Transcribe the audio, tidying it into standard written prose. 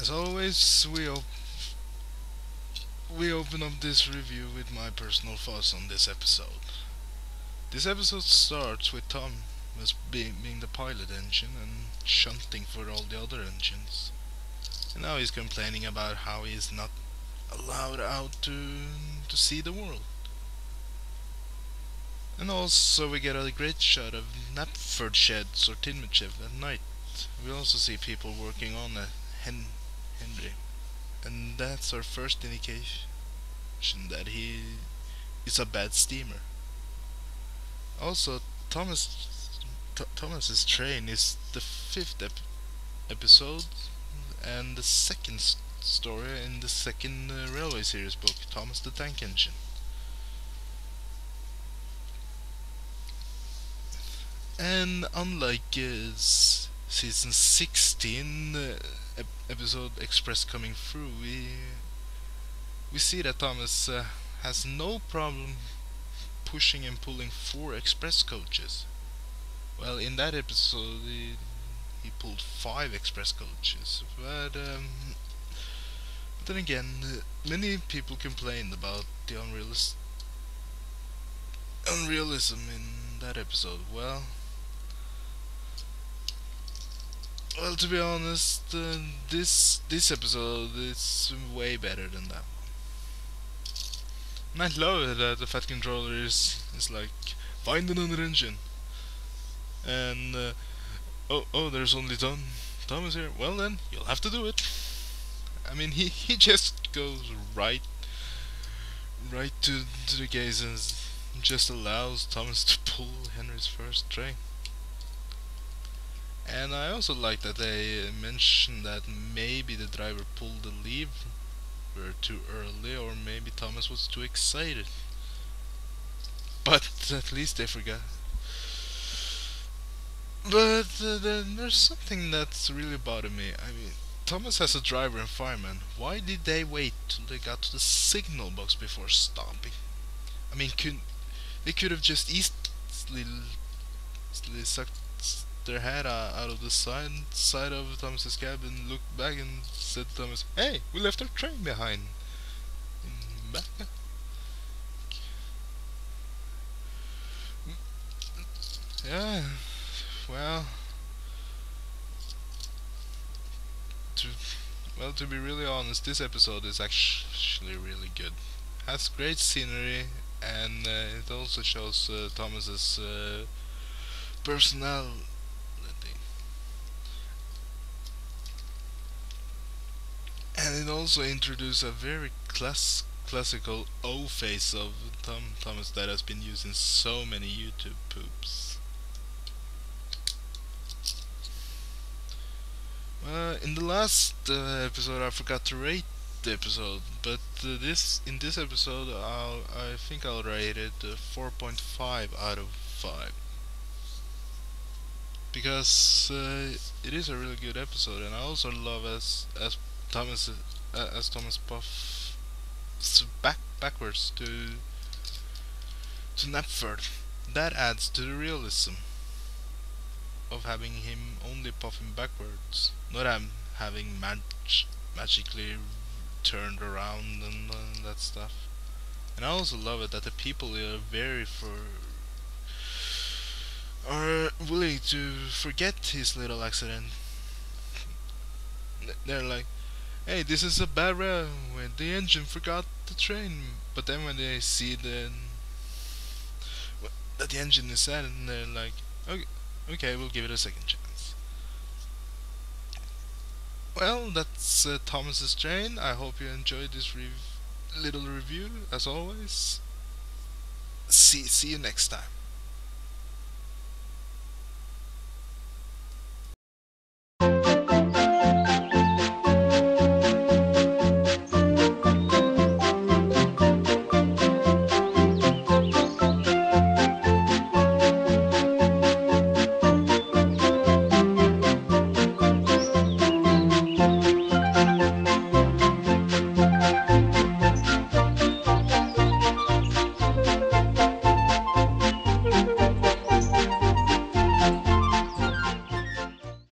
As always, we open up this review with my personal thoughts on this episode. This episode starts with Tom as being the pilot engine and shunting for all the other engines. And now he's complaining about how he's not allowed out to see the world. And also we get a great shot of Knapford sheds or Tinmouth at night. We also see people working on a Henry. And that's our first indication that he is a bad steamer. Also, Thomas's train is the fifth episode and the second story in the second railway series book, Thomas the Tank Engine. And unlike season 16 episode Express Coming Through, we see that Thomas has no problem pushing and pulling 4 express coaches. Well, in that episode he pulled 5 express coaches, but then again, many people complained about the unrealism in that episode. Well, to be honest, this episode is way better than that one. And I love it that the Fat Controller is like, find another engine. And oh, there's only Tom is here. Well then, you'll have to do it. I mean, he just goes right to the case and just allows Thomas to pull Henry's first train. And I also like that they mentioned that maybe the driver pulled the lever too early, or maybe Thomas was too excited. But at least they forgot. But then there's something that's really bothered me. I mean, Thomas has a driver and fireman. Why did they wait till they got to the signal box before stopping? I mean, they could have just easily sucked their head out of the side of Thomas's cab and looked back and said to Thomas, "Hey, we left our train behind." In back. Yeah. Well, to be really honest, this episode is actually really good. Has great scenery, and it also shows Thomas's personality. And it also introduced a very classical O face of Thomas that has been used in so many YouTube poops. In the last episode, I forgot to rate the episode, but in this episode, I think I'll rate it 4.5 out of 5, because it is a really good episode, and I also love as Thomas puffs backwards to Knapford. That adds to the realism of having him only puffing backwards, not having magically turned around and that stuff. And I also love it that the people are willing to forget his little accident. They're like, "Hey, this is a bad route where the engine forgot the train." But then when they see that the engine is sad, and they're like, okay, we'll give it a second chance. Well, that's Thomas's train. I hope you enjoyed this little review. As always, see you next time.